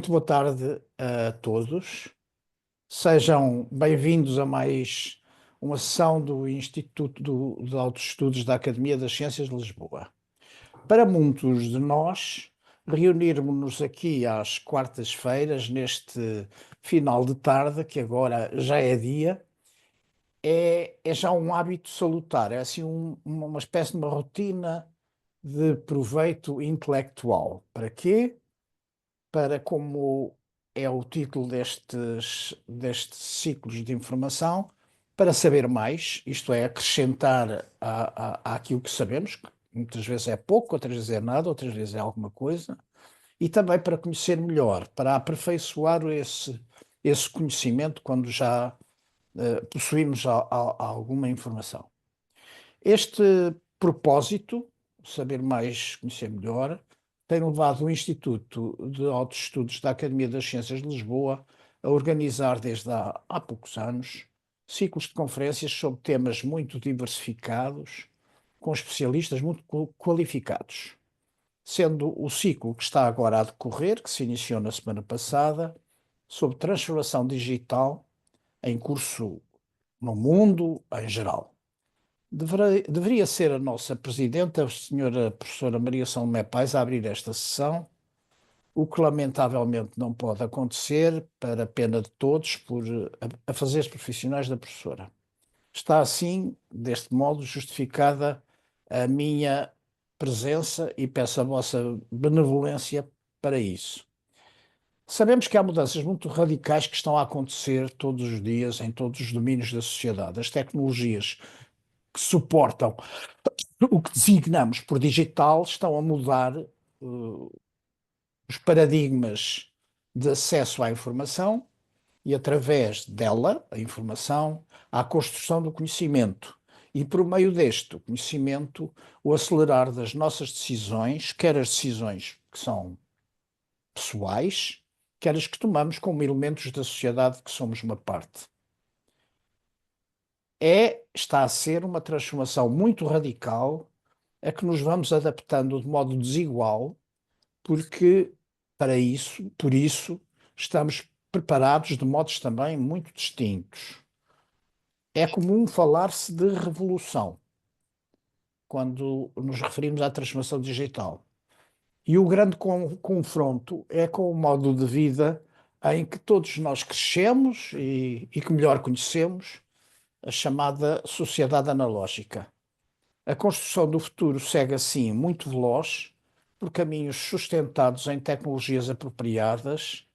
Muito boa tarde a todos. Sejam bem-vindos a mais uma sessão do de Altos Estudos da Academia das Ciências de Lisboa. Para muitos de nós, reunirmos-nos aqui às quartas-feiras, neste final de tarde, que agora já é dia, é já um hábito salutar, é assim uma espécie de uma rotina de proveito intelectual. Para quê? Para, como é o título destes ciclos de informação, para saber mais, isto é, acrescentar àquilo que sabemos, que muitas vezes é pouco, outras vezes é nada, outras vezes é alguma coisa, e também para conhecer melhor, para aperfeiçoar esse conhecimento quando já possuímos alguma informação. Este propósito, saber mais, conhecer melhor, tem levado o Instituto de Altos Estudos da Academia das Ciências de Lisboa a organizar desde há poucos anos ciclos de conferências sobre temas muito diversificados, com especialistas muito qualificados, sendo o ciclo que está agora a decorrer, que se iniciou na semana passada, sobre transformação digital em curso no mundo em geral. Deveria ser a nossa presidente, a senhora professora Maria Salomé Pais, a abrir esta sessão, o que lamentavelmente não pode acontecer, para pena de todos, por afazeres profissionais da professora. Está assim, deste modo, justificada a minha presença e peço a vossa benevolência para isso. Sabemos que há mudanças muito radicais que estão a acontecer todos os dias em todos os domínios da sociedade. As tecnologias que suportam o que designamos por digital estão a mudar os paradigmas de acesso à informação e, através dela, a informação, à construção do conhecimento. E, por meio deste conhecimento, o acelerar das nossas decisões, quer as decisões que são pessoais, quer as que tomamos como elementos da sociedade que somos uma parte. Está a ser uma transformação muito radical a que nos vamos adaptando de modo desigual, porque por isso, estamos preparados de modos também muito distintos. É comum falar-se de revolução quando nos referimos à transformação digital. E o grande confronto é com o modo de vida em que todos nós crescemos e que melhor conhecemos, a chamada sociedade analógica. A construção do futuro segue assim muito veloz, por caminhos sustentados em tecnologias apropriadas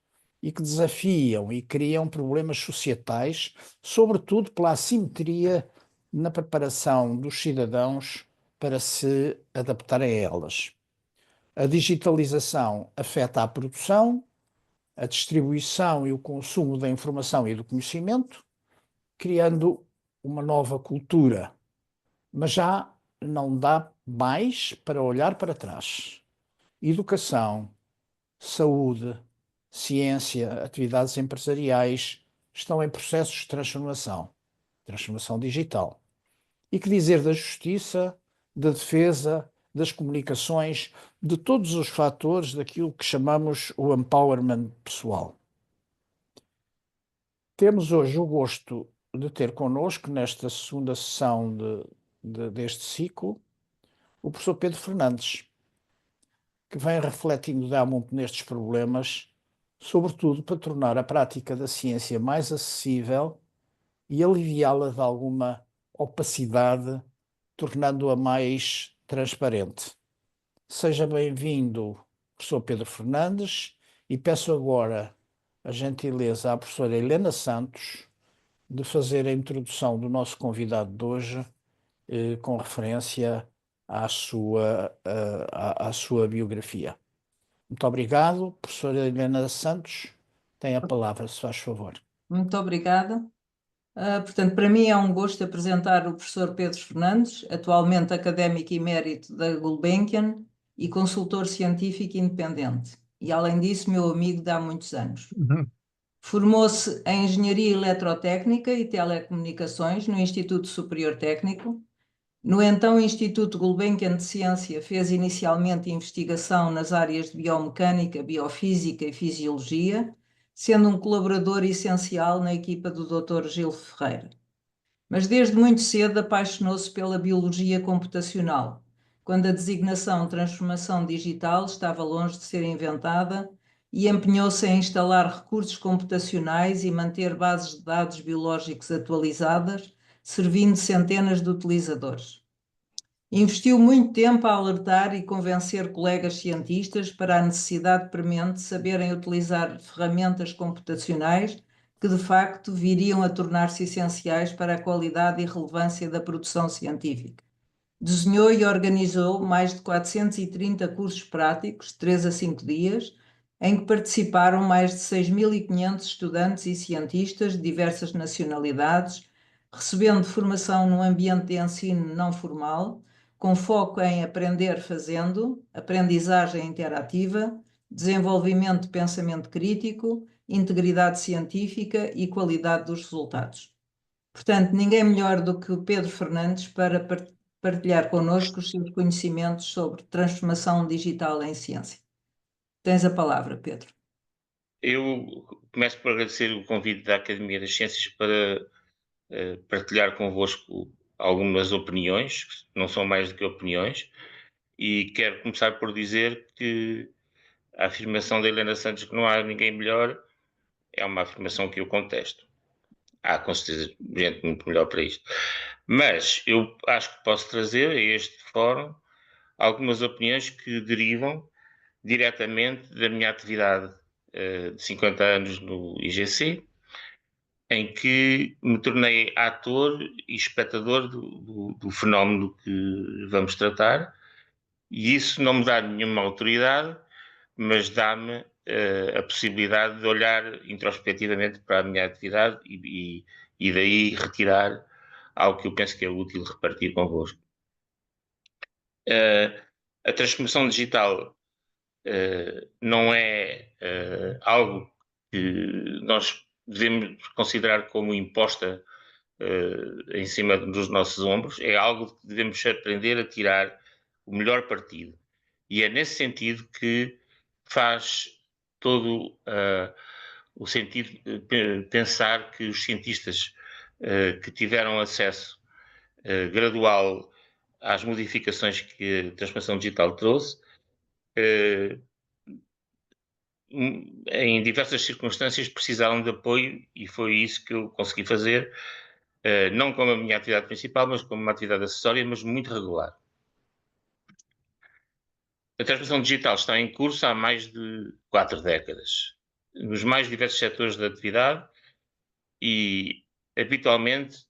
e que desafiam e criam problemas societais, sobretudo pela assimetria na preparação dos cidadãos para se adaptarem a elas. A digitalização afeta a produção, a distribuição e o consumo da informação e do conhecimento, criando uma nova cultura, mas já não dá mais para olhar para trás. Educação, saúde, ciência, atividades empresariais estão em processos de transformação digital. E que dizer da justiça, da defesa, das comunicações, de todos os fatores daquilo que chamamos o empowerment pessoal. Temos hoje o gosto de ter connosco, nesta segunda sessão deste ciclo, o professor Pedro Fernandes, que vem refletindo há muito nestes problemas, sobretudo para tornar a prática da ciência mais acessível e aliviá-la de alguma opacidade, tornando-a mais transparente. Seja bem-vindo, professor Pedro Fernandes, e peço agora a gentileza à professora Helena Santos de fazer a introdução do nosso convidado de hoje, com referência à sua biografia. Muito obrigado, professora Helena Santos. Tem a palavra, se faz favor. Muito obrigada. Portanto, para mim é um gosto apresentar o professor Pedro Fernandes, atualmente académico emérito da Gulbenkian e consultor científico independente. E, além disso, meu amigo de há muitos anos. Formou-se em Engenharia Eletrotécnica e Telecomunicações no Instituto Superior Técnico No então Instituto Gulbenkian de Ciência fez inicialmente investigação nas áreas de biomecânica, biofísica e fisiologia, sendo um colaborador essencial na equipa do Dr. Gil Ferreira. Mas desde muito cedo apaixonou-se pela biologia computacional, quando a designação transformação digital estava longe de ser inventada, e empenhou-se em instalar recursos computacionais e manter bases de dados biológicos atualizadas, servindo centenas de utilizadores. Investiu muito tempo a alertar e convencer colegas cientistas para a necessidade premente de saberem utilizar ferramentas computacionais que, de facto, viriam a tornar-se essenciais para a qualidade e relevância da produção científica. Desenhou e organizou mais de 430 cursos práticos, de 3 a 5 dias, em que participaram mais de 6.500 estudantes e cientistas de diversas nacionalidades, recebendo formação num ambiente de ensino não formal, com foco em aprender fazendo, aprendizagem interativa, desenvolvimento de pensamento crítico, integridade científica e qualidade dos resultados. Portanto, ninguém melhor do que o Pedro Fernandes para partilhar connosco os seus conhecimentos sobre transformação digital em ciência. Tens a palavra, Pedro. Eu começo por agradecer o convite da Academia das Ciências para partilhar convosco algumas opiniões, que não são mais do que opiniões, e quero começar por dizer que a afirmação da Helena Santos que não há ninguém melhor é uma afirmação que eu contesto. Há, com certeza, gente muito melhor para isto. Mas eu acho que posso trazer a este fórum algumas opiniões que derivam diretamente da minha atividade de 50 anos no IGC, em que me tornei ator e espectador do fenómeno que vamos tratar, e isso não me dá nenhuma autoridade, mas dá-me a possibilidade de olhar introspectivamente para a minha atividade e daí retirar algo que eu penso que é útil repartir convosco. A transformação digital não é algo que nós devemos considerar como imposta em cima dos nossos ombros, é algo que devemos aprender a tirar o melhor partido. E é nesse sentido que faz todo o sentido pensar que os cientistas que tiveram acesso gradual às modificações que a transformação digital trouxe, em diversas circunstâncias precisaram de apoio, e foi isso que eu consegui fazer, não como a minha atividade principal, mas como uma atividade acessória, mas muito regular. A transformação digital está em curso há mais de 4 décadas, nos mais diversos setores da atividade, e habitualmente,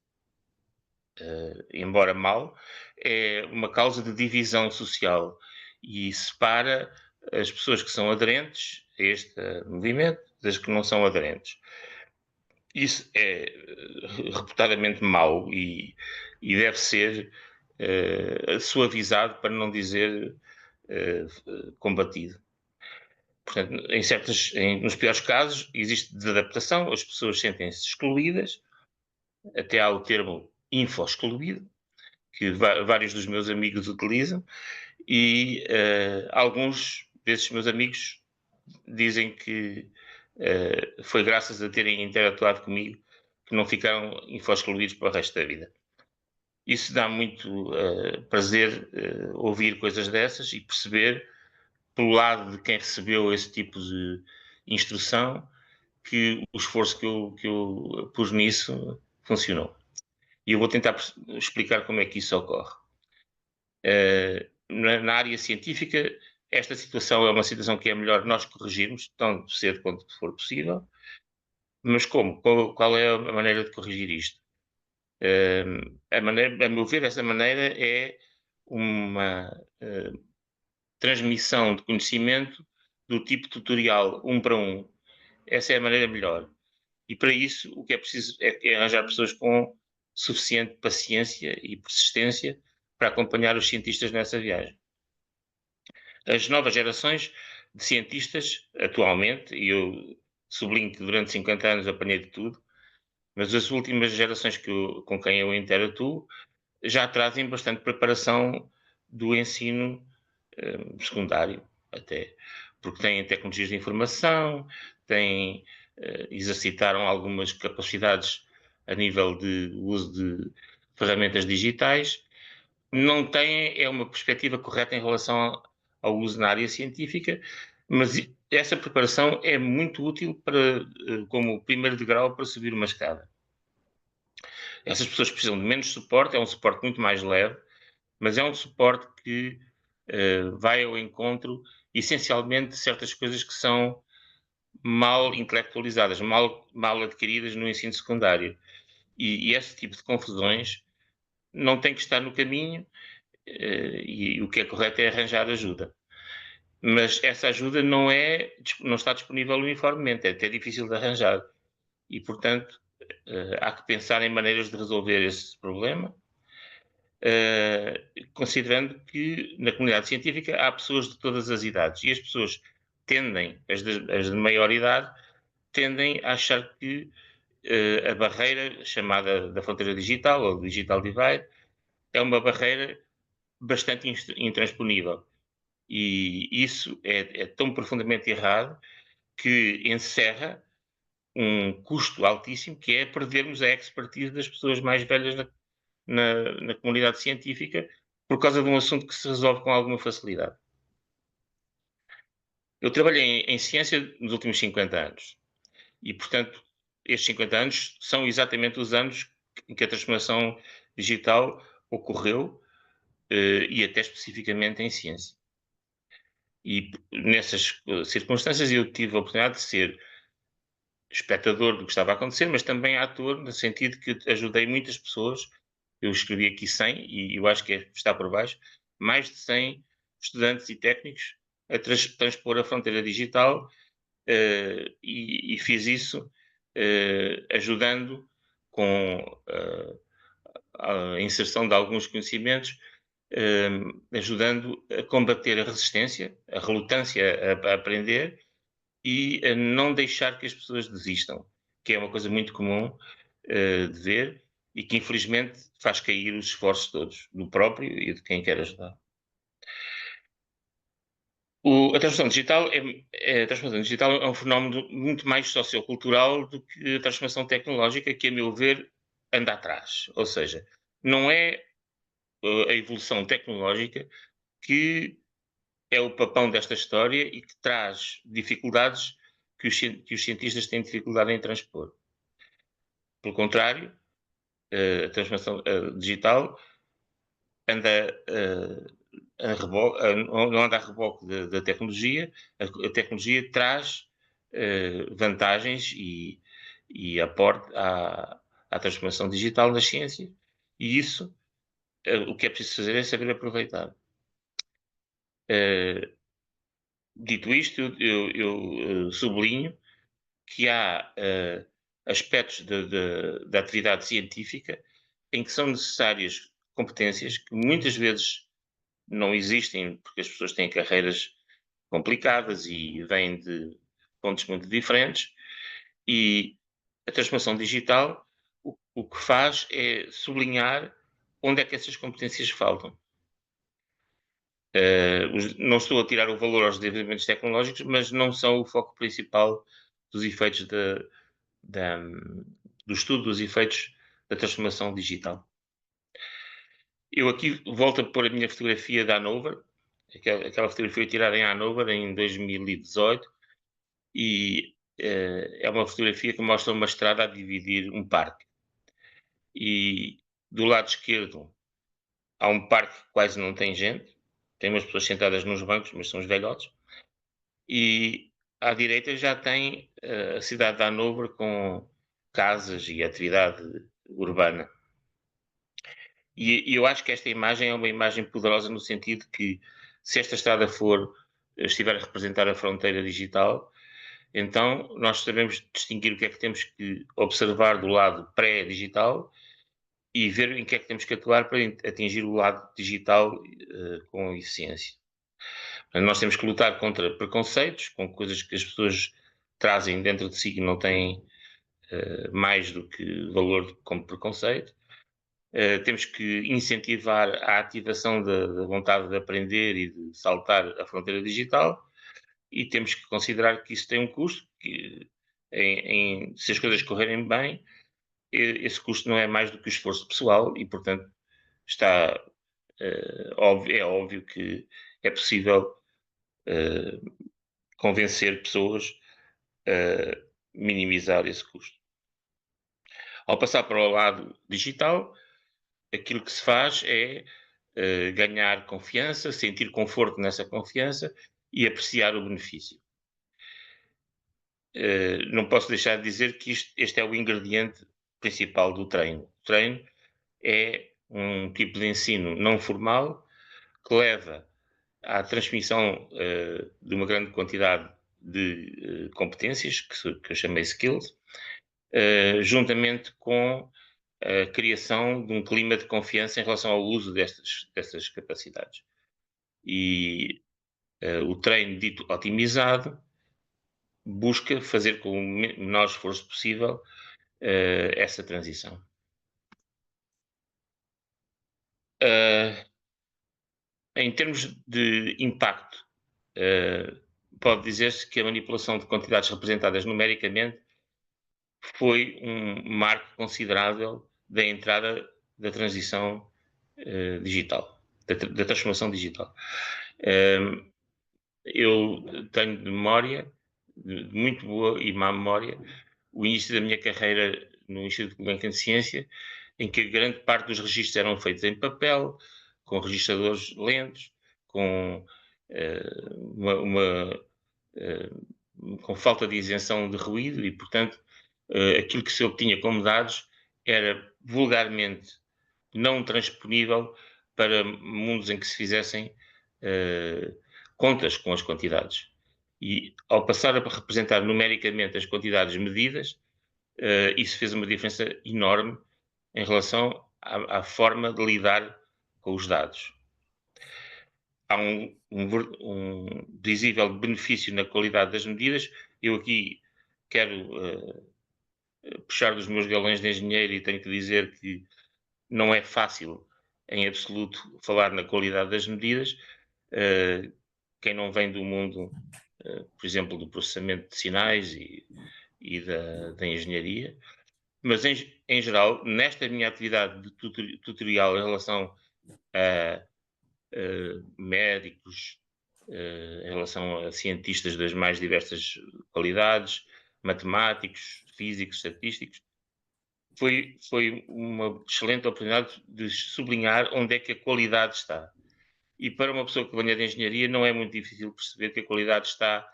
embora mal, é uma causa de divisão social e separa as pessoas que são aderentes a este movimento das que não são aderentes. Isso é reputadamente mau e deve ser suavizado, para não dizer combatido. Portanto, nos piores casos, existe desadaptação, as pessoas sentem-se excluídas, até há o termo info-excluído, que vários dos meus amigos utilizam, e alguns desses meus amigos dizem que foi graças a terem interatuado comigo que não ficaram info-excluídos para o resto da vida. Isso dá muito prazer ouvir coisas dessas e perceber, pelo lado de quem recebeu esse tipo de instrução, que o esforço que eu pus nisso funcionou. E eu vou tentar explicar como é que isso ocorre. Na área científica, esta situação é uma situação que é melhor nós corrigirmos tão cedo quanto for possível. Mas como? Qual é a maneira de corrigir isto? A meu ver, essa maneira é uma transmissão de conhecimento do tipo tutorial 1 para 1. Essa é a maneira melhor. E para isso, o que é preciso é arranjar pessoas com suficiente paciência e persistência para acompanhar os cientistas nessa viagem. As novas gerações de cientistas, atualmente, e eu sublinho que durante 50 anos apanhei de tudo, mas as últimas gerações com quem eu interatuo já trazem bastante preparação do ensino secundário, até, porque têm tecnologias de informação, exercitaram algumas capacidades a nível de uso de ferramentas digitais, não têm uma perspectiva correta em relação ao uso na área científica, mas essa preparação é muito útil para, como primeiro degrau para subir uma escada. Essas pessoas precisam de menos suporte, é um suporte muito mais leve, mas é um suporte que vai ao encontro, essencialmente, de certas coisas que são mal intelectualizadas, mal adquiridas no ensino secundário. E esse tipo de confusões não tem que estar no caminho, e o que é correto é arranjar ajuda. Mas essa ajuda não está disponível uniformemente, é até difícil de arranjar. E, portanto, há que pensar em maneiras de resolver esse problema, considerando que na comunidade científica há pessoas de todas as idades e as pessoas tendem, as de maior idade, tendem a achar que a barreira chamada da fronteira digital ou digital divide é uma barreira bastante intransponível. E isso é tão profundamente errado que encerra um custo altíssimo, que é perdermos a expertise das pessoas mais velhas na comunidade científica por causa de um assunto que se resolve com alguma facilidade. Eu trabalhei em ciência nos últimos 50 anos e, portanto, estes 50 anos são exatamente os anos em que a transformação digital ocorreu, e até especificamente em ciência. E nessas circunstâncias eu tive a oportunidade de ser espectador do que estava a acontecer, mas também ator, no sentido que ajudei muitas pessoas. Eu escrevi aqui 100, e eu acho que está por baixo, mais de 100 estudantes e técnicos a transpor a fronteira digital, e fiz isso ajudando com a inserção de alguns conhecimentos, ajudando a combater a resistência, a relutância a aprender e a não deixar que as pessoas desistam, que é uma coisa muito comum de ver e que infelizmente faz cair os esforços todos, do próprio e de quem quer ajudar. A transformação digital é um fenómeno muito mais sociocultural do que a transformação tecnológica, que, a meu ver, anda atrás. Ou seja, não é a evolução tecnológica que é o papão desta história e que traz dificuldades que os cientistas têm dificuldade em transpor. Pelo contrário, a transformação digital anda não anda a reboque da tecnologia. A tecnologia traz vantagens e aporte à transformação digital nas ciências, e isso, o que é preciso fazer é saber aproveitar. Dito isto, eu sublinho que há aspectos da atividade científica em que são necessárias competências que muitas vezes não existem, porque as pessoas têm carreiras complicadas e vêm de pontos muito diferentes, e a transformação digital o que faz é sublinhar onde é que essas competências faltam. Não estou a tirar o valor aos desenvolvimentos tecnológicos, mas não são o foco principal dos efeitos do estudo dos efeitos da transformação digital. Eu aqui volto a pôr a minha fotografia da Hanover. Aquela fotografia foi tirada em Hanover em 2018 e é uma fotografia que mostra uma estrada a dividir um parque. E do lado esquerdo há um parque que quase não tem gente, tem umas pessoas sentadas nos bancos, mas são os velhotes. E à direita já tem a cidade de Hanover com casas e atividade urbana. E eu acho que esta imagem é uma imagem poderosa no sentido que, se esta estrada estiver a representar a fronteira digital, então nós sabemos distinguir o que é que temos que observar do lado pré-digital e ver em que é que temos que atuar para atingir o lado digital com eficiência. Nós temos que lutar contra preconceitos, com coisas que as pessoas trazem dentro de si que não têm mais do que valor como preconceito. Temos que incentivar a ativação da vontade de aprender e de saltar a fronteira digital, e temos que considerar que isso tem um custo, que se as coisas correrem bem, esse custo não é mais do que o esforço pessoal e, portanto, está é óbvio que é possível convencer pessoas a minimizar esse custo. Ao passar para o lado digital, aquilo que se faz é ganhar confiança, sentir conforto nessa confiança e apreciar o benefício. Não posso deixar de dizer que este é o ingrediente principal do treino. O treino é um tipo de ensino não formal que leva à transmissão de uma grande quantidade de competências, que eu chamei skills, juntamente com a criação de um clima de confiança em relação ao uso destas capacidades. E o treino dito otimizado busca fazer com o menor esforço possível essa transição. Em termos de impacto, pode dizer-se que a manipulação de quantidades representadas numericamente foi um marco considerável da entrada da transição digital, da transformação digital. Eu tenho de memória, de muito boa e má memória, o início da minha carreira no Instituto Gulbenkian de Ciência, em que grande parte dos registros eram feitos em papel, com registradores lentos, com com falta de isenção de ruído e, portanto, aquilo que se obtinha como dados era vulgarmente não transponível para mundos em que se fizessem contas com as quantidades. E ao passar a representar numericamente as quantidades medidas, isso fez uma diferença enorme em relação à forma de lidar com os dados. Há um visível benefício na qualidade das medidas. Eu aqui quero puxar dos meus galões de engenheiro e tenho que dizer que não é fácil, em absoluto, falar na qualidade das medidas. Quem não vem do mundo, por exemplo, do processamento de sinais e da engenharia, mas em geral, nesta minha atividade de tutorial em relação a médicos, em relação a cientistas das mais diversas qualidades, matemáticos, físicos, estatísticos, foi uma excelente oportunidade de sublinhar onde é que a qualidade está. E para uma pessoa que venha de engenharia não é muito difícil perceber que a qualidade está,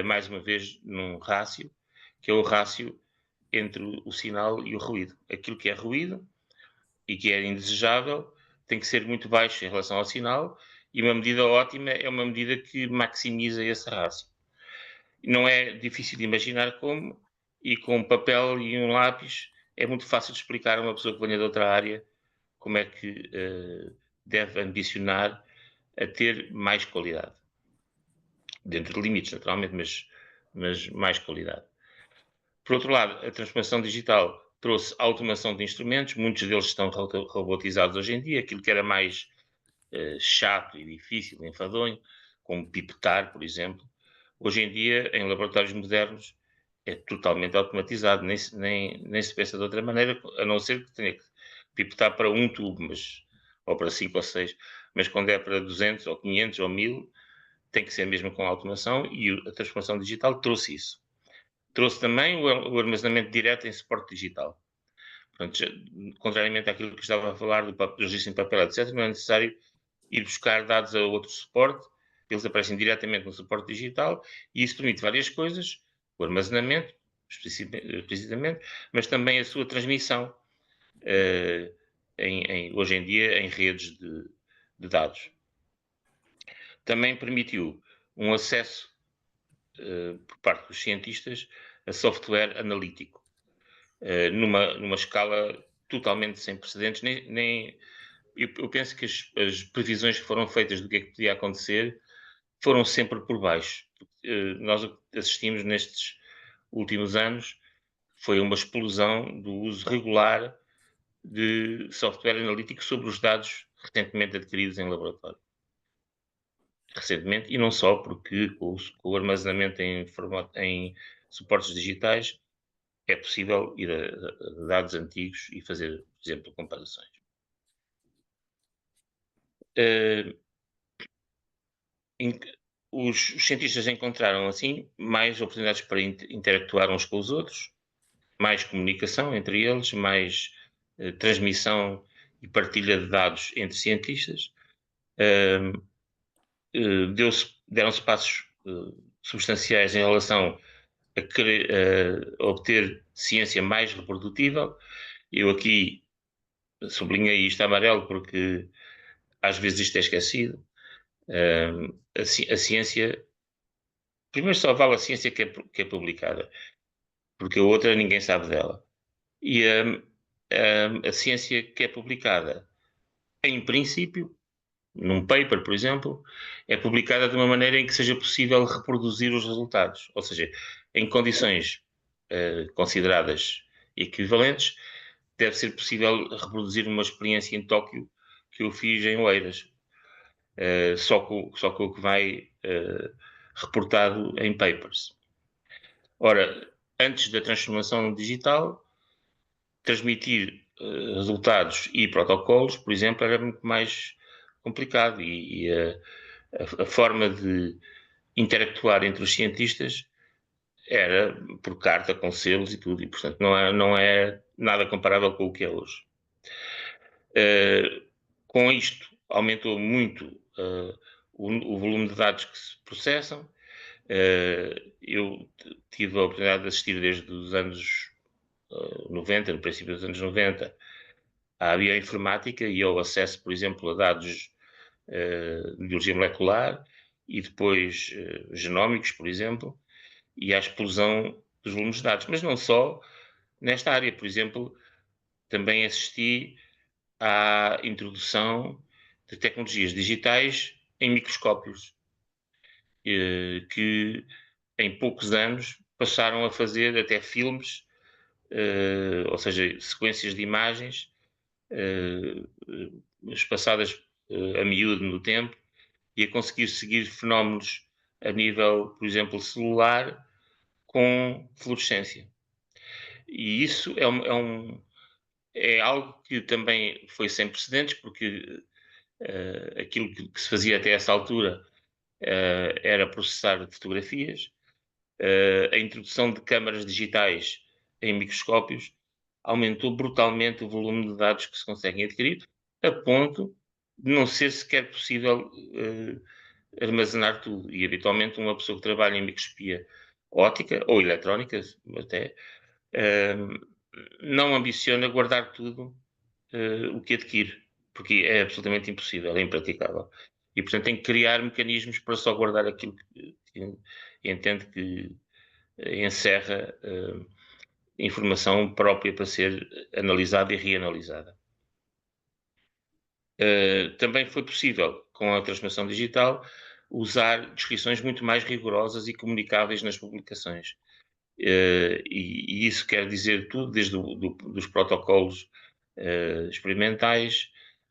mais uma vez, num rácio, que é o rácio entre o sinal e o ruído. Aquilo que é ruído e que é indesejável tem que ser muito baixo em relação ao sinal, e uma medida ótima é uma medida que maximiza esse rácio. Não é difícil de imaginar como, e com um papel e um lápis é muito fácil de explicar a uma pessoa que venha de outra área como é que deve ambicionar a ter mais qualidade. Dentro de limites, naturalmente, mas mais qualidade. Por outro lado, a transformação digital trouxe automação de instrumentos, muitos deles estão robotizados hoje em dia, aquilo que era mais chato e difícil, enfadonho, como pipetar, por exemplo, hoje em dia, em laboratórios modernos, é totalmente automatizado, nem se pensa de outra maneira, a não ser que tenha que pipetar para um tubo, ou para 5 ou 6, mas quando é para 200 ou 500 ou 1000, tem que ser mesmo com automação, e a transformação digital trouxe isso. Trouxe também o armazenamento direto em suporte digital. Portanto, contrariamente àquilo que estava a falar do registro em papel, etc., não é necessário ir buscar dados a outro suporte, eles aparecem diretamente no suporte digital, e isso permite várias coisas, o armazenamento, precisamente, mas também a sua transmissão, hoje em dia, em redes de dados. Também permitiu um acesso por parte dos cientistas a software analítico, numa escala totalmente sem precedentes. Eu penso que as previsões que foram feitas do que é que podia acontecer foram sempre por baixo. Nós assistimos nestes últimos anos foi uma explosão do uso regular de software analítico sobre os dados recentemente adquiridos em laboratório. Recentemente, e não só, porque com o armazenamento em suportes digitais é possível ir a dados antigos e fazer, por exemplo, comparações. Os cientistas encontraram, assim, mais oportunidades para interactuar uns com os outros, mais comunicação entre eles, mais transmissão e partilha de dados entre cientistas. Deram-se passos substanciais em relação a obter ciência mais reprodutível. Eu aqui sublinhei isto amarelo porque às vezes isto é esquecido. A ciência, primeiro só vale a ciência que é publicada, porque a outra ninguém sabe dela. E a ciência que é publicada, em princípio, num paper, por exemplo, é publicada de uma maneira em que seja possível reproduzir os resultados, ou seja, em condições consideradas equivalentes, deve ser possível reproduzir uma experiência em Tóquio que eu fiz em Oeiras, só com o que vai reportado em papers. Ora, antes da transformação digital, transmitir resultados e protocolos, por exemplo, era muito mais complicado e a forma de interactuar entre os cientistas era por carta, com selos e tudo, e portanto não é nada comparável com o que é hoje. Com isto, aumentou muito o volume de dados que se processam. Eu tive a oportunidade de assistir desde os anos 90, no princípio dos anos 90, à bioinformática e ao acesso, por exemplo, a dados de biologia molecular e depois genómicos, por exemplo, e à explosão dos volumes de dados. Mas não só nesta área, por exemplo, também assisti à introdução de tecnologias digitais em microscópios, que em poucos anos passaram a fazer até filmes, ou seja, sequências de imagens espaçadas a miúdo no tempo e a conseguir seguir fenómenos a nível, por exemplo, celular com fluorescência. E isso é algo que também foi sem precedentes, porque aquilo que se fazia até essa altura era processar fotografias. A introdução de câmaras digitais em microscópios aumentou brutalmente o volume de dados que se conseguem adquirir, a ponto de não ser sequer possível armazenar tudo. E habitualmente uma pessoa que trabalha em microscopia óptica ou eletrónica até não ambiciona guardar tudo o que adquire, porque é absolutamente impossível, é impraticável. E portanto tem que criar mecanismos para só guardar aquilo que entende que encerra informação própria para ser analisada e reanalisada. Também foi possível, com a transformação digital, usar descrições muito mais rigorosas e comunicáveis nas publicações. E isso quer dizer tudo, desde dos protocolos experimentais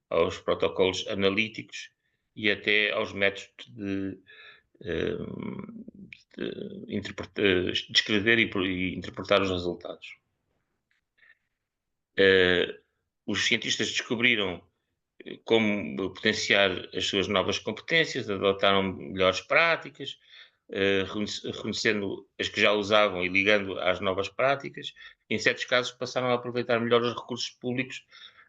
aos protocolos analíticos e até aos métodos de descrever e interpretar os resultados. Os cientistas descobriram como potenciar as suas novas competências, adotaram melhores práticas, reconhecendo as que já usavam e ligando às novas práticas. Em certos casos, passaram a aproveitar melhor os recursos públicos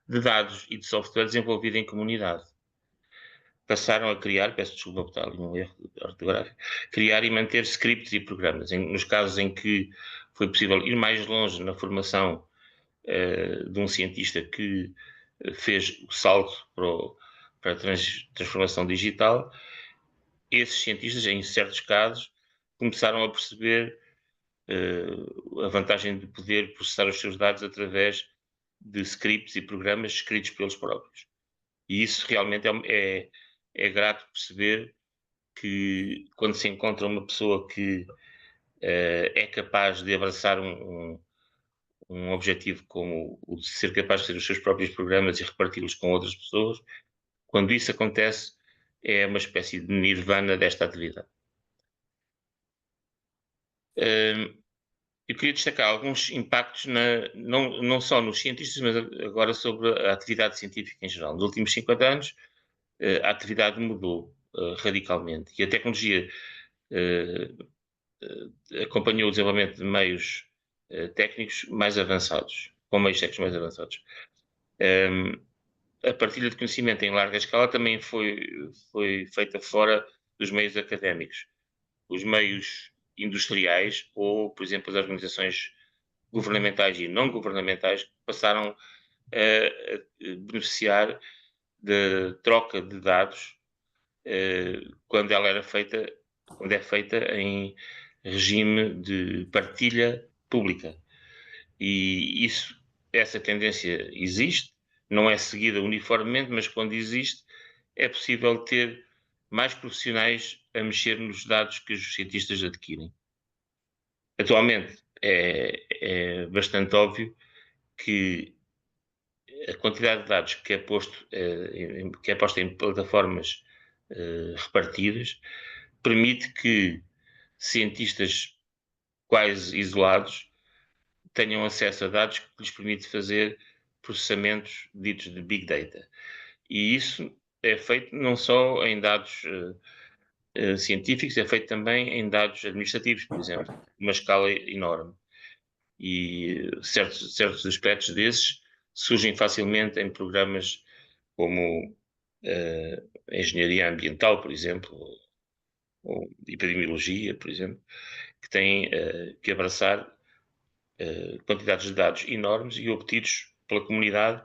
de dados e de software desenvolvido em comunidade. Passaram a criar, peço desculpa por estar ali um erro ortográfico, criar e manter scripts e programas. Nos casos em que foi possível ir mais longe na formação de um cientista que fez o salto para a transformação digital, esses cientistas, em certos casos, começaram a perceber a vantagem de poder processar os seus dados através de scripts e programas escritos pelos próprios. E isso realmente é grato perceber que quando se encontra uma pessoa que é capaz de abraçar um objetivo como o de ser capaz de fazer os seus próprios programas e reparti-los com outras pessoas, quando isso acontece, é uma espécie de nirvana desta atividade. Eu queria destacar alguns impactos, não só nos cientistas, mas agora sobre a atividade científica em geral. Nos últimos 50 anos, a atividade mudou radicalmente e a tecnologia acompanhou o desenvolvimento de meios técnicos mais avançados, com meios técnicos mais avançados. A partilha de conhecimento em larga escala também foi feita fora dos meios académicos. Os meios industriais ou, por exemplo, as organizações governamentais e não governamentais passaram a beneficiar da troca de dados quando é feita em regime de partilha pública. E essa tendência existe, não é seguida uniformemente, mas quando existe, é possível ter mais profissionais a mexer nos dados que os cientistas adquirem. Atualmente é bastante óbvio que a quantidade de dados que é posta em plataformas repartidas permite que cientistas quase isolados tenham acesso a dados que lhes permite fazer processamentos ditos de Big Data. E isso é feito não só em dados científicos, é feito também em dados administrativos, por exemplo, uma escala enorme. E certos aspectos desses surgem facilmente em programas como engenharia ambiental, por exemplo, ou epidemiologia, por exemplo, que têm que abraçar quantidades de dados enormes e obtidos pela comunidade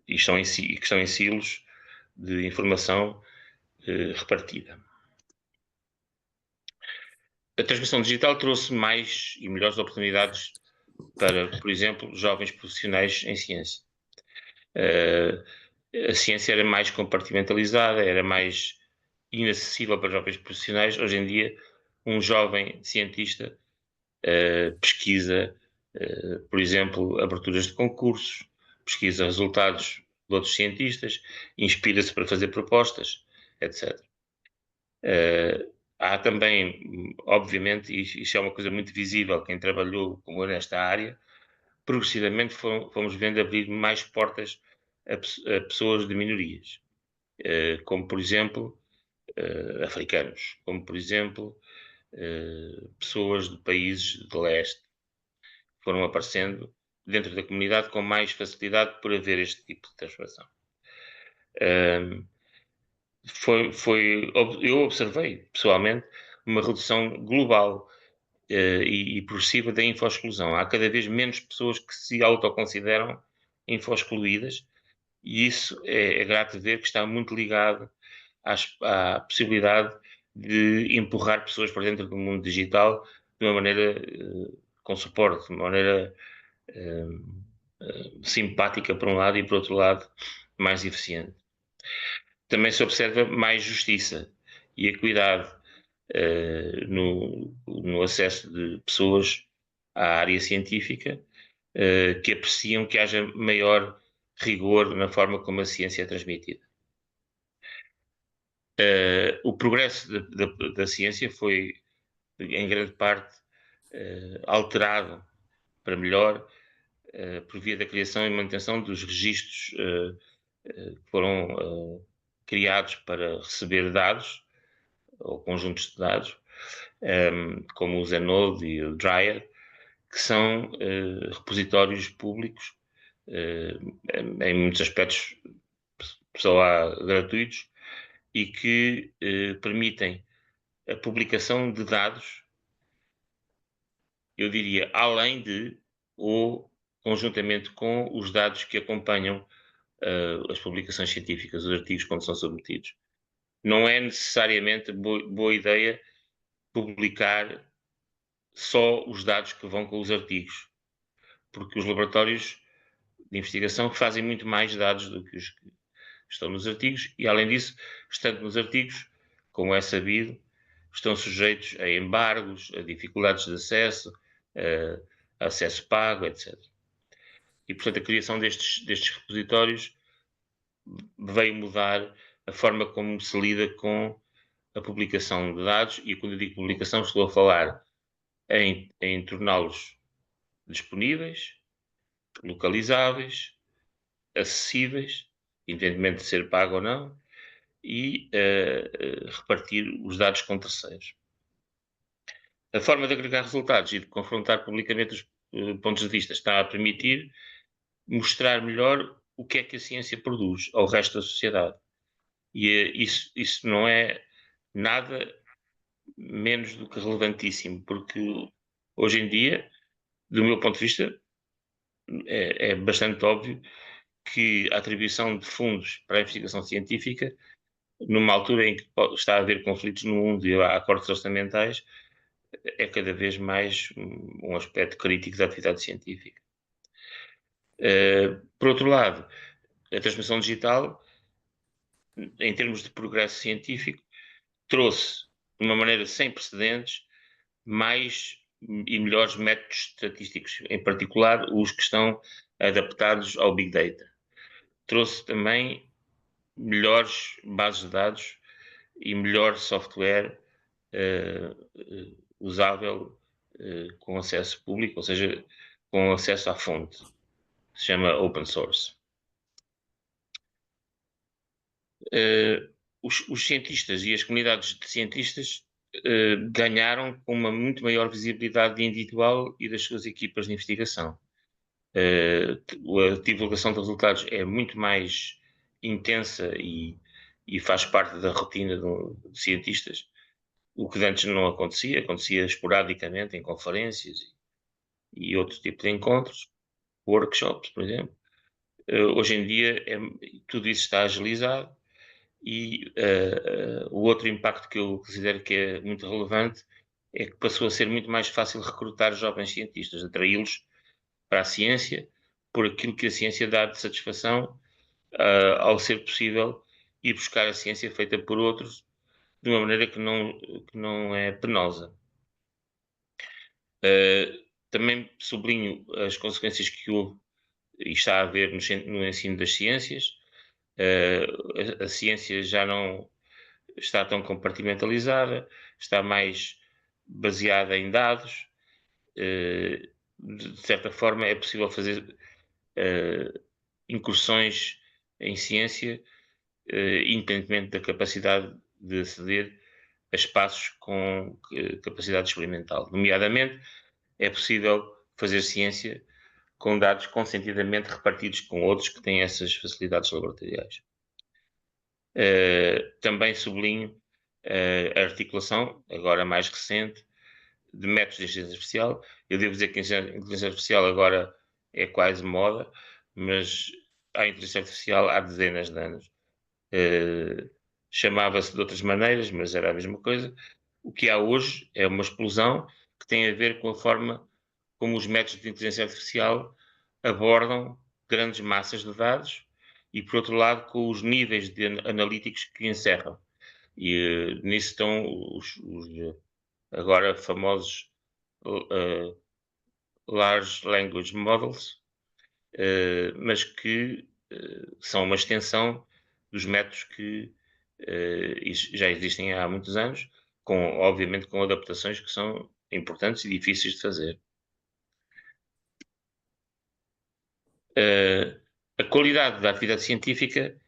que estão em silos de informação repartida. A transformação digital trouxe mais e melhores oportunidades para, por exemplo, jovens profissionais em ciência. A ciência era mais compartimentalizada, era mais inacessível para jovens profissionais. Hoje em dia, um jovem cientista pesquisa, por exemplo, aberturas de concursos, pesquisa resultados de outros cientistas, inspira-se para fazer propostas, etc. Há também, obviamente, e isso é uma coisa muito visível, quem trabalhou como eu nesta área, progressivamente fomos vendo abrir mais portas a pessoas de minorias, como por exemplo africanos, como por exemplo pessoas de países de leste, foram aparecendo dentro da comunidade com mais facilidade por haver este tipo de transformação. Eu observei pessoalmente uma redução global e progressiva da infoexclusão. Há cada vez menos pessoas que se autoconsideram infoexcluídas e isso é grato ver que está muito ligado à possibilidade de empurrar pessoas para dentro do mundo digital de uma maneira com suporte, de uma maneira simpática por um lado e por outro lado mais eficiente. Também se observa mais justiça e equidade no acesso de pessoas à área científica que apreciam que haja maior rigor na forma como a ciência é transmitida. O progresso da ciência foi, em grande parte, alterado para melhor por via da criação e manutenção dos registros que foram criados para receber dados ou conjuntos de dados, como o Zenode e o Dryad, que são repositórios públicos, em muitos aspectos só há gratuitos, e que permitem a publicação de dados, eu diria, além de ou conjuntamente com os dados que acompanham as publicações científicas, os artigos quando são submetidos. Não é necessariamente boa ideia publicar só os dados que vão com os artigos, porque os laboratórios de investigação fazem muito mais dados do que os que estão nos artigos e, além disso, estando nos artigos, como é sabido, estão sujeitos a embargos, a dificuldades de acesso, acesso pago, etc. E, portanto, a criação destes repositórios veio mudar a forma como se lida com a publicação de dados, e quando eu digo publicação estou a falar em torná-los disponíveis, localizáveis, acessíveis, independentemente de ser pago ou não, e repartir os dados com terceiros. A forma de agregar resultados e de confrontar publicamente os pontos de vista está a permitir mostrar melhor o que é que a ciência produz ao resto da sociedade. E isso não é nada menos do que relevantíssimo, porque hoje em dia, do meu ponto de vista, é bastante óbvio que a atribuição de fundos para a investigação científica, numa altura em que está a haver conflitos no mundo e há cortes orçamentais, é cada vez mais um aspecto crítico da atividade científica. Por outro lado, a transformação digital, em termos de progresso científico, trouxe, de uma maneira sem precedentes, mais e melhores métodos estatísticos, em particular os que estão adaptados ao Big Data. Trouxe também melhores bases de dados e melhor software usável com acesso público, ou seja, com acesso à fonte. Se chama open source. Os cientistas e as comunidades de cientistas ganharam com uma muito maior visibilidade individual e das suas equipas de investigação. A divulgação de resultados é muito mais intensa e faz parte da rotina de cientistas, o que antes não acontecia esporadicamente em conferências e outro tipo de encontros, workshops, por exemplo. Hoje em dia tudo isso está agilizado e o outro impacto que eu considero que é muito relevante é que passou a ser muito mais fácil recrutar jovens cientistas, atraí-los para a ciência por aquilo que a ciência dá de satisfação ao ser possível ir buscar a ciência feita por outros de uma maneira que não é penosa. Também sublinho as consequências que houve e está a haver no ensino das ciências. A ciência já não está tão compartimentalizada, está mais baseada em dados. De certa forma, é possível fazer incursões em ciência, independentemente da capacidade de aceder a espaços com capacidade experimental. Nomeadamente, é possível fazer ciência com dados consentidamente repartidos com outros que têm essas facilidades laboratoriais. Também sublinho a articulação, agora mais recente, de métodos de inteligência artificial. Eu devo dizer que a inteligência artificial agora é quase moda, mas há inteligência artificial há dezenas de anos. Chamava-se de outras maneiras, mas era a mesma coisa. O que há hoje é uma explosão que tem a ver com a forma como os métodos de inteligência artificial abordam grandes massas de dados e, por outro lado, com os níveis de analíticos que encerram. E nisso estão os agora famosos Large Language Models, mas que são uma extensão dos métodos que já existem há muitos anos, obviamente com adaptações que são importantes e difíceis de fazer. A qualidade da atividade científica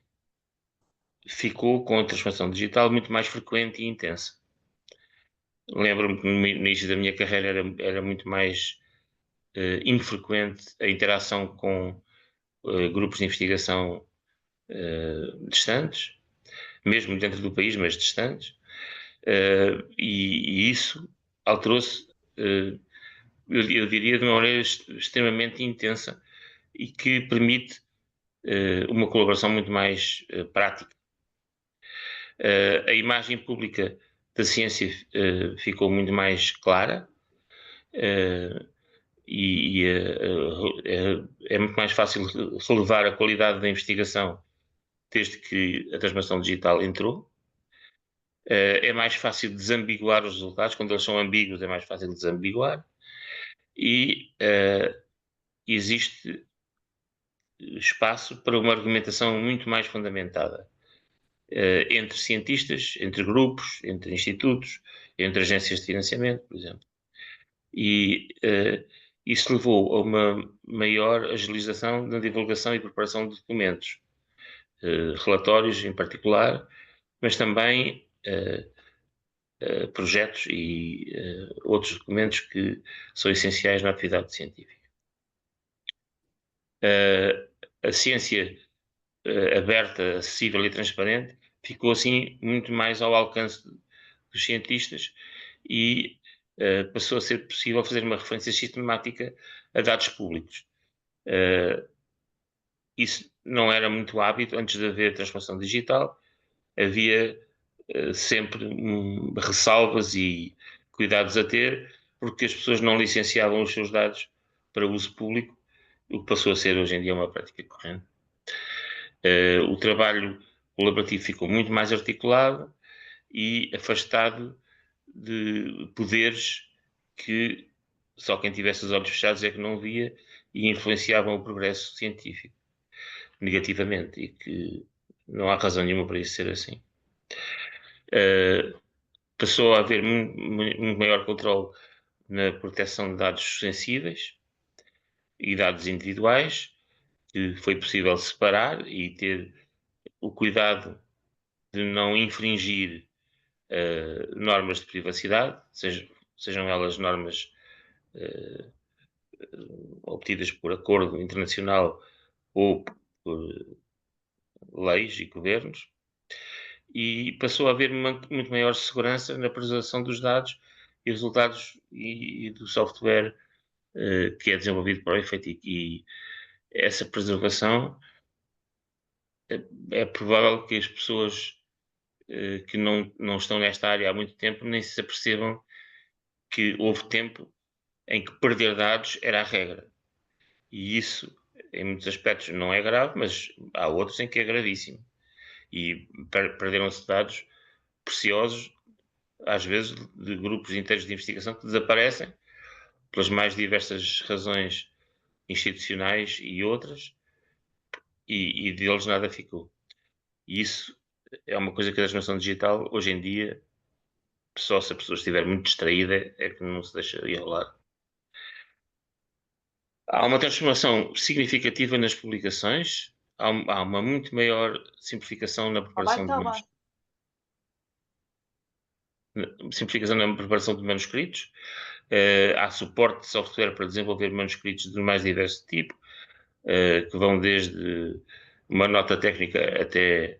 ficou com a transformação digital muito mais frequente e intensa. Lembro-me que no início da minha carreira era muito mais infrequente a interação com grupos de investigação distantes, mesmo dentro do país, mas distantes, e isso alterou-se, eu diria, de uma maneira extremamente intensa e que permite uma colaboração muito mais prática. A imagem pública da ciência ficou muito mais clara e é muito mais fácil relevar a qualidade da investigação desde que a transformação digital entrou. É mais fácil desambiguar os resultados. Quando eles são ambíguos é mais fácil desambiguar. e existe espaço para uma argumentação muito mais fundamentada entre cientistas, entre grupos, entre institutos, entre agências de financiamento, por exemplo. E isso levou a uma maior agilização na divulgação e preparação de documentos, relatórios em particular, mas também projetos e outros documentos que são essenciais na atividade científica. A ciência aberta, acessível e transparente ficou assim muito mais ao alcance dos cientistas e passou a ser possível fazer uma referência sistemática a dados públicos. Isso não era muito hábito antes de haver transformação digital. Havia sempre ressalvas e cuidados a ter, porque as pessoas não licenciavam os seus dados para uso público, o que passou a ser hoje em dia uma prática corrente. O trabalho colaborativo ficou muito mais articulado e afastado de poderes que só quem tivesse os olhos fechados é que não via e influenciavam o progresso científico negativamente, e que não há razão nenhuma para isso ser assim. Passou a haver muito maior controle na proteção de dados sensíveis e dados individuais, que foi possível separar e ter o cuidado de não infringir normas de privacidade, sejam elas normas obtidas por acordo internacional ou por leis e governos, e passou a haver muito maior segurança na preservação dos dados e resultados e do software que é desenvolvido para o efeito. E essa preservação é provável que as pessoas que não estão nesta área há muito tempo nem se apercebam que houve tempo em que perder dados era a regra. E isso, em muitos aspectos, não é grave, mas há outros em que é gravíssimo. E perderam-se dados preciosos, às vezes, de grupos inteiros de investigação que desaparecem pelas mais diversas razões institucionais e outras, e deles nada ficou. E isso é uma coisa que a transformação digital, hoje em dia, só se a pessoa estiver muito distraída, é que não se deixa enrolar. Há uma transformação significativa nas publicações, há uma muito maior simplificação na preparação de manuscritos. Há suporte de software para desenvolver manuscritos do mais diverso tipo, que vão desde uma nota técnica até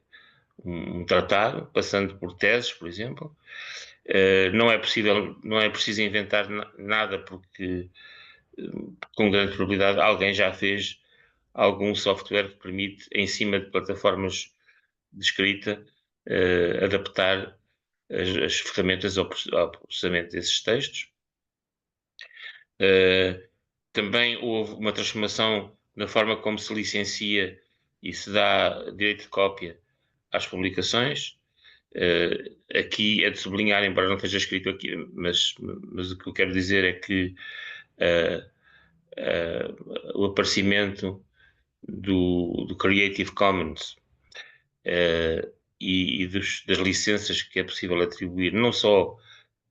um tratado, passando por teses, por exemplo. Não é preciso inventar nada, porque com grande probabilidade alguém já fez algum software que permite, em cima de plataformas de escrita, adaptar as ferramentas ao processamento desses textos. Também houve uma transformação na forma como se licencia e se dá direito de cópia às publicações. Aqui é de sublinhar, embora não esteja escrito aqui, mas o que eu quero dizer é que o aparecimento do Creative Commons e das licenças que é possível atribuir, não só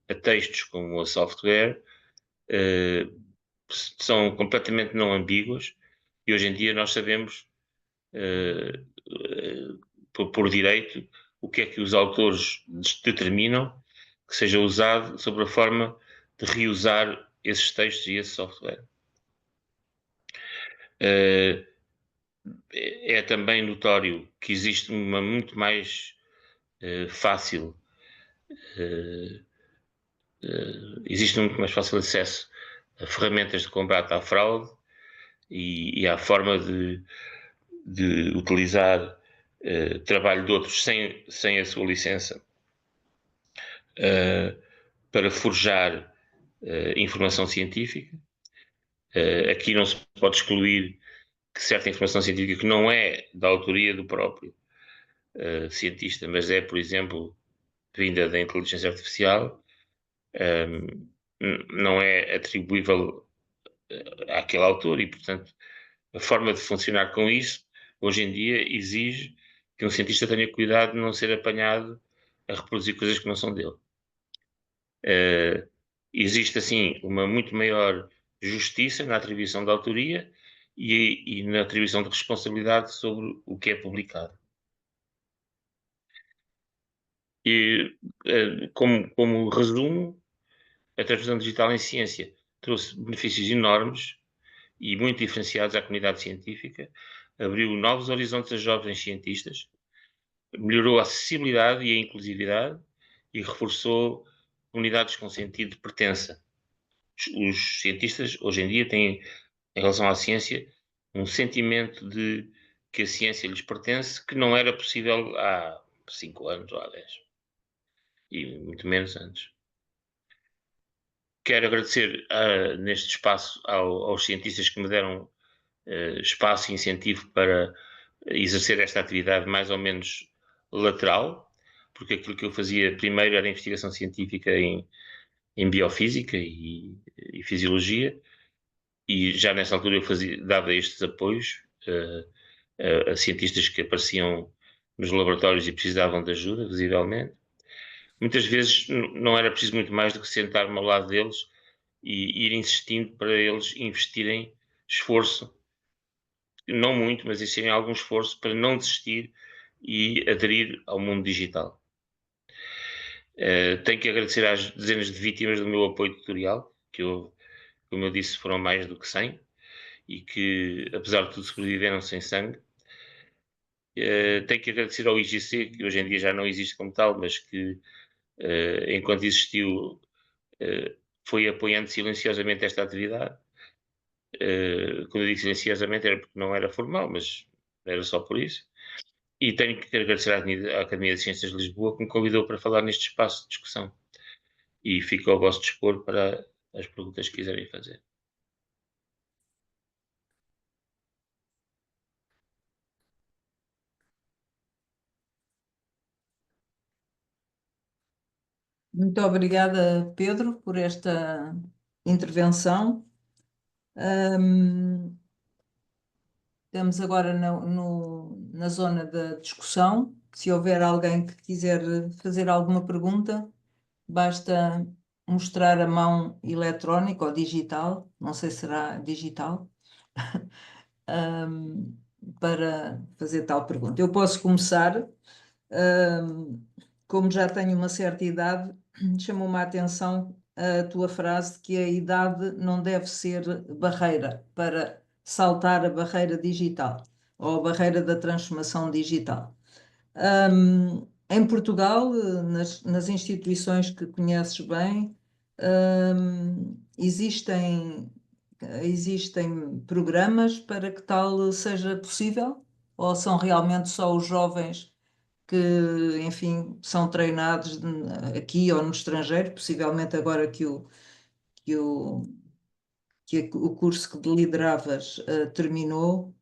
a textos como a software, são completamente não ambíguas, e hoje em dia nós sabemos por direito o que é que os autores determinam que seja usado sobre a forma de reusar esses textos e esse software. É também notório que existe uma muito mais fácil acesso a ferramentas de combate à fraude e à forma de utilizar trabalho de outros sem a sua licença para forjar informação científica. Aqui não se pode excluir que certa informação científica que não é da autoria do próprio cientista, mas é, por exemplo, vinda da inteligência artificial, não é atribuível àquele autor e, portanto, a forma de funcionar com isso, hoje em dia, exige que um cientista tenha cuidado de não ser apanhado a reproduzir coisas que não são dele. Existe, assim, uma muito maior justiça na atribuição da autoria e na atribuição de responsabilidade sobre o que é publicado. E, como resumo, a transformação digital em ciência trouxe benefícios enormes e muito diferenciados à comunidade científica, abriu novos horizontes a jovens cientistas, melhorou a acessibilidade e a inclusividade e reforçou comunidades com sentido de pertença. Os cientistas, hoje em dia, têm, em relação à ciência, um sentimento de que a ciência lhes pertence que não era possível há 5 anos ou há 10. E muito menos antes. Quero agradecer neste espaço aos cientistas que me deram espaço e incentivo para exercer esta atividade mais ou menos lateral, porque aquilo que eu fazia primeiro era investigação científica em biofísica e fisiologia, e já nessa altura eu dava estes apoios a cientistas que apareciam nos laboratórios e precisavam de ajuda, visivelmente. Muitas vezes não era preciso muito mais do que sentar-me ao lado deles e ir insistindo para eles investirem esforço, não muito, mas existirem algum esforço para não desistir e aderir ao mundo digital. Tenho que agradecer às dezenas de vítimas do meu apoio tutorial, que como eu disse, foram mais do que 100, e que, apesar de tudo, sobreviveram sem sangue. Tenho que agradecer ao IGC, que hoje em dia já não existe como tal, mas que, enquanto existiu, foi apoiando silenciosamente esta atividade. Quando eu digo silenciosamente era porque não era formal, mas era só por isso. E tenho que agradecer à Academia de Ciências de Lisboa, que me convidou para falar neste espaço de discussão. E fico ao vosso dispor para as perguntas que quiserem fazer. Muito obrigada, Pedro, por esta intervenção. Estamos agora na zona da discussão. Se houver alguém que quiser fazer alguma pergunta, basta mostrar a mão eletrónica ou digital, não sei se será digital, para fazer tal pergunta. Eu posso começar. Como já tenho uma certa idade, chamou-me a atenção a tua frase de que a idade não deve ser barreira para saltar a barreira digital ou a barreira da transformação digital. Em Portugal, nas instituições que conheces bem, existem programas para que tal seja possível? Ou são realmente só os jovens que, enfim, são treinados aqui ou no estrangeiro, possivelmente agora que o curso que lideravas terminou,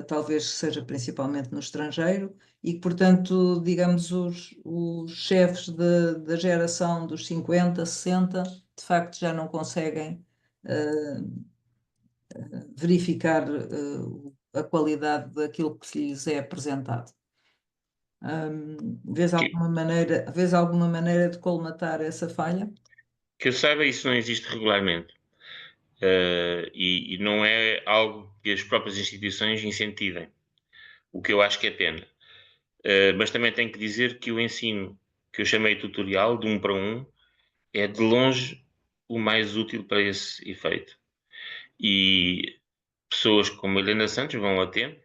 talvez seja principalmente no estrangeiro, e que, portanto, digamos, os chefes da geração dos 50, 60, de facto já não conseguem verificar a qualidade daquilo que lhes é apresentado. Vês alguma maneira de colmatar essa falha? Que eu saiba, isso não existe regularmente. E não é algo que as próprias instituições incentivem, o que eu acho que é pena. Mas também tenho que dizer que o ensino que eu chamei tutorial, de 1 para 1, é de longe o mais útil para esse efeito. E pessoas como Helena Santos vão a tempo,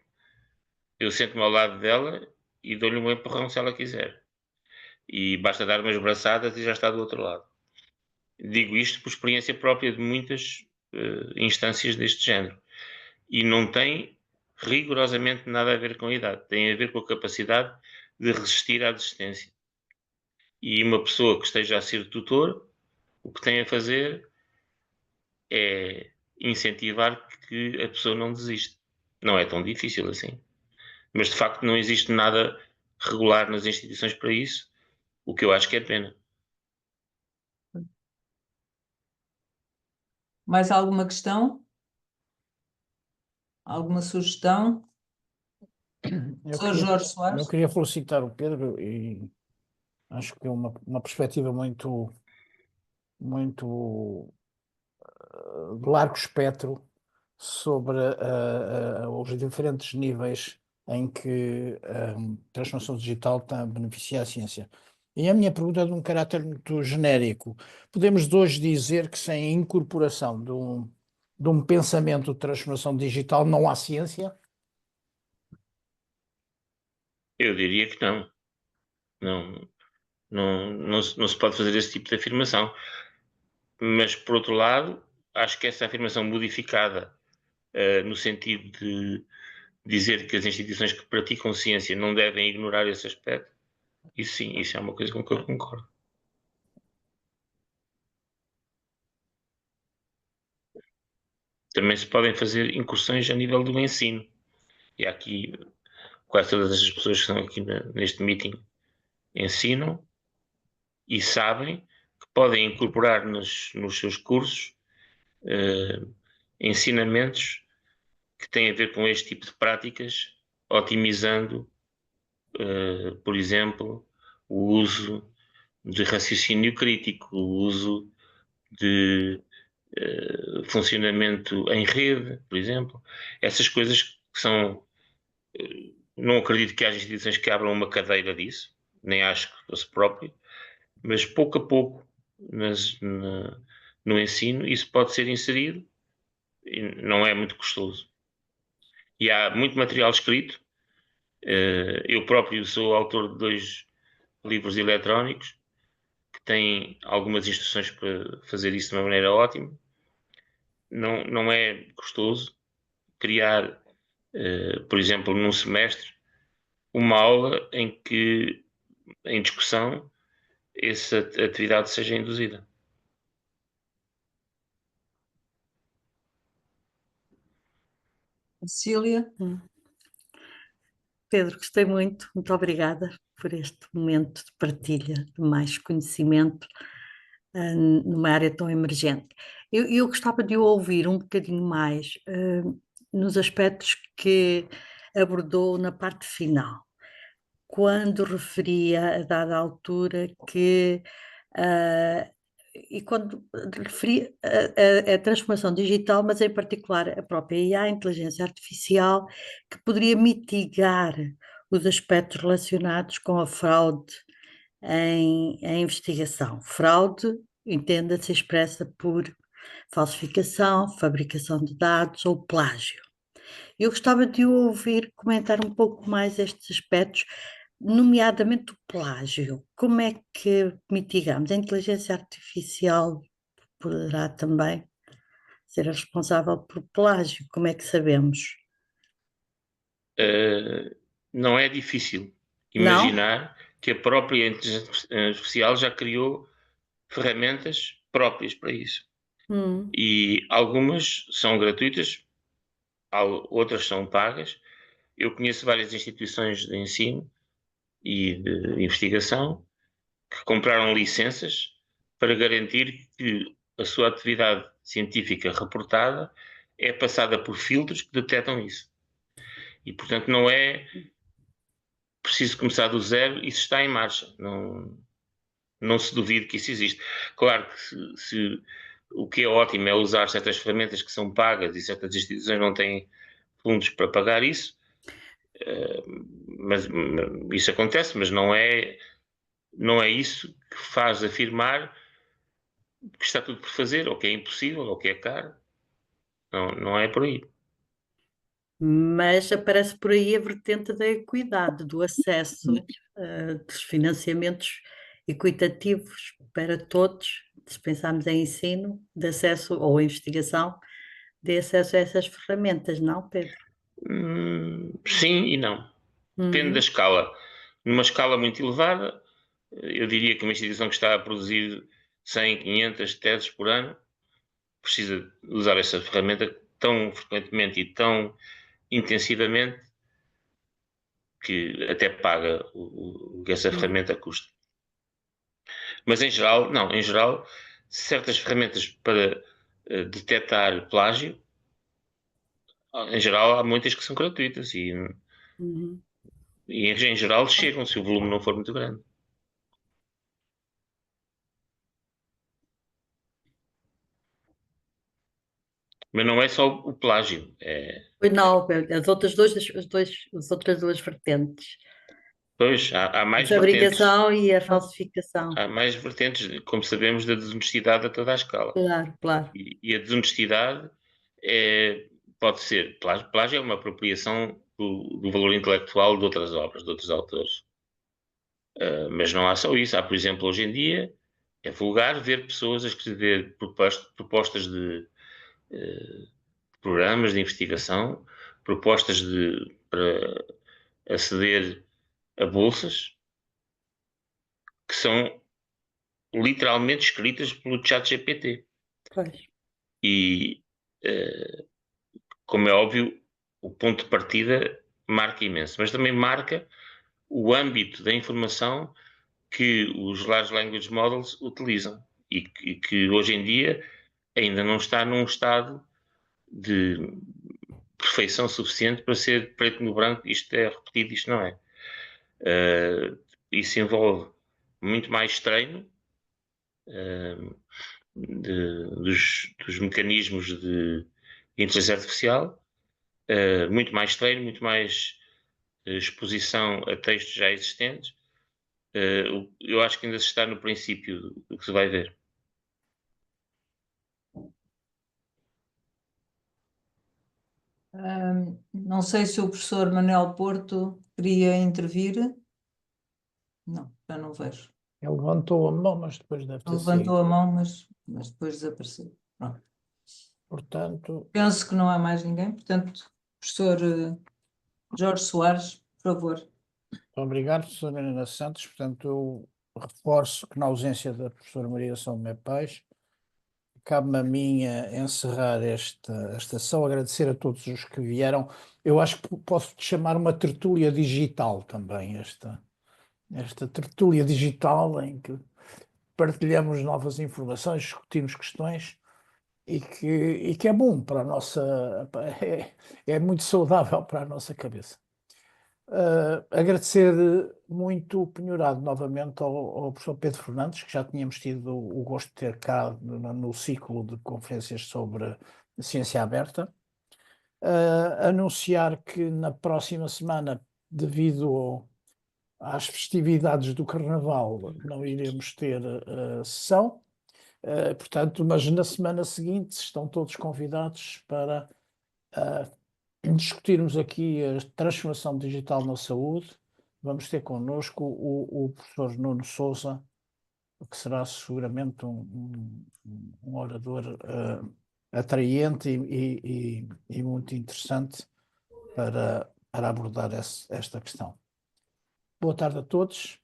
eu sento-me ao lado dela e dou-lhe um empurrão se ela quiser. E basta dar umas braçadas e já está do outro lado. Digo isto por experiência própria de muitas instâncias deste género. E não tem rigorosamente nada a ver com a idade. Tem a ver com a capacidade de resistir à desistência. E uma pessoa que esteja a ser tutor, o que tem a fazer é incentivar que a pessoa não desiste. Não é tão difícil assim. Mas de facto não existe nada regular nas instituições para isso, o que eu acho que é pena. Mais alguma questão? Alguma sugestão? Eu Sr. queria, Jorge eu Soares? queria felicitar o Pedro e acho que é uma perspectiva muito de largo espectro sobre os diferentes níveis em que a transformação digital está a beneficiar a ciência. E a minha pergunta é de um caráter muito genérico. Podemos hoje dizer que sem a incorporação de um pensamento de transformação digital não há ciência? Eu diria que não. Não se pode fazer esse tipo de afirmação. Mas, por outro lado, acho que essa afirmação modificada, no sentido de dizer que as instituições que praticam ciência não devem ignorar esse aspecto, isso sim, isso é uma coisa com que eu concordo. Também se podem fazer incursões a nível do ensino. E aqui quase todas as pessoas que estão aqui neste meeting ensinam e sabem que podem incorporar nos seus cursos ensinamentos que têm a ver com este tipo de práticas, otimizando, por exemplo, o uso de raciocínio crítico, o uso de funcionamento em rede, por exemplo. Essas coisas que são. Não acredito que haja instituições que abram uma cadeira disso, nem acho que fosse próprio, mas pouco a pouco no ensino isso pode ser inserido e não é muito custoso. E há muito material escrito. Eu próprio sou autor de 2 livros eletrónicos que têm algumas instruções para fazer isso de uma maneira ótima. Não é custoso criar, por exemplo, num semestre, uma aula em que, em discussão, essa atividade seja induzida. Cecília? Pedro, gostei muito obrigada por este momento de partilha de mais conhecimento numa área tão emergente. Eu gostava de o ouvir um bocadinho mais nos aspectos que abordou na parte final, quando referia a dada altura que e quando referia a transformação digital, mas em particular a própria IA, a inteligência artificial, que poderia mitigar os aspectos relacionados com a fraude em investigação. Fraude, entenda-se expressa por falsificação, fabricação de dados ou plágio. Eu gostava de o ouvir comentar um pouco mais estes aspectos, nomeadamente o plágio. Como é que mitigamos? A inteligência artificial poderá também ser a responsável por plágio? Como é que sabemos? Não é difícil Não? imaginar que a própria inteligência artificial já criou ferramentas próprias para isso. E algumas são gratuitas, outras são pagas. Eu conheço várias instituições de ensino e de investigação que compraram licenças para garantir que a sua atividade científica reportada é passada por filtros que detectam isso. E, portanto, não é preciso começar do zero, isso está em marcha. Não se duvide que isso existe. Claro que se o que é ótimo é usar certas ferramentas que são pagas e certas instituições não têm fundos para pagar isso, mas isso acontece, mas não é isso que faz afirmar que está tudo por fazer, ou que é impossível, ou que é caro. Não é por aí. Mas aparece por aí a vertente da equidade, do acesso, dos financiamentos equitativos para todos, se pensarmos em ensino, de acesso ou investigação, de acesso a essas ferramentas, não, Pedro? Sim e não. Depende da escala. Numa escala muito elevada, eu diria que uma instituição que está a produzir 100, 500 teses por ano precisa usar essa ferramenta tão frequentemente e tão intensivamente que até paga o que essa ferramenta custa. Mas em geral, não. Em geral, certas ferramentas para detectar plágio, Em geral, há muitas que são gratuitas Uhum. e em geral chegam se o volume não for muito grande. Mas não é só o plágio. Pois não, as outras duas vertentes, Pois, há a mais vertentes. fabricação e a falsificação. Há mais vertentes, como sabemos, da desonestidade a toda a escala. Claro, claro. E a desonestidade pode ser. Plágio é uma apropriação do valor intelectual de outras obras, de outros autores. Mas não há só isso. Há, por exemplo, hoje em dia, é vulgar ver pessoas a escrever propostas de programas de investigação, propostas para aceder a bolsas, que são literalmente escritas pelo chat GPT. Pois. E, como é óbvio, o ponto de partida marca imenso, mas também marca o âmbito da informação que os Large Language Models utilizam e que hoje em dia ainda não está num estado de perfeição suficiente para ser preto no branco, isto é repetido, isto não é. Isso envolve muito mais treino dos mecanismos de inteligência artificial, muito mais treino, muito mais exposição a textos já existentes. Eu acho que ainda se está no princípio do que se vai ver. Não sei se o professor Manuel Porto queria intervir. Não, já não vejo. Ele levantou a mão, mas depois deve ter Ele levantou saído. a mão, mas depois desapareceu. Pronto. Portanto, Penso que não há mais ninguém. Portanto, professor Jorge Soares, por favor. obrigado, professora Helena Santos. Portanto, eu reforço que na ausência da professora Maria São Tomé Pais, cabe-me a mim encerrar esta sessão, agradecer a todos os que vieram. Eu acho que posso chamar uma tertúlia digital também, esta tertúlia digital em que partilhamos novas informações, discutimos questões e que é bom para a nossa, é muito saudável para a nossa cabeça. Agradecer muito o penhorado novamente ao professor Pedro Fernandes, que já tínhamos tido o gosto de ter cá no ciclo de conferências sobre ciência aberta. Anunciar que na próxima semana, devido às festividades do Carnaval, não iremos ter sessão. Portanto, mas na semana seguinte estão todos convidados para discutirmos aqui a transformação digital na saúde. Vamos ter connosco o professor Nuno Sousa, que será seguramente um orador atraente e muito interessante para abordar esta questão. Boa tarde a todos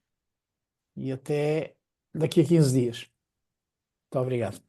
e até daqui a 15 dias. Muito obrigado.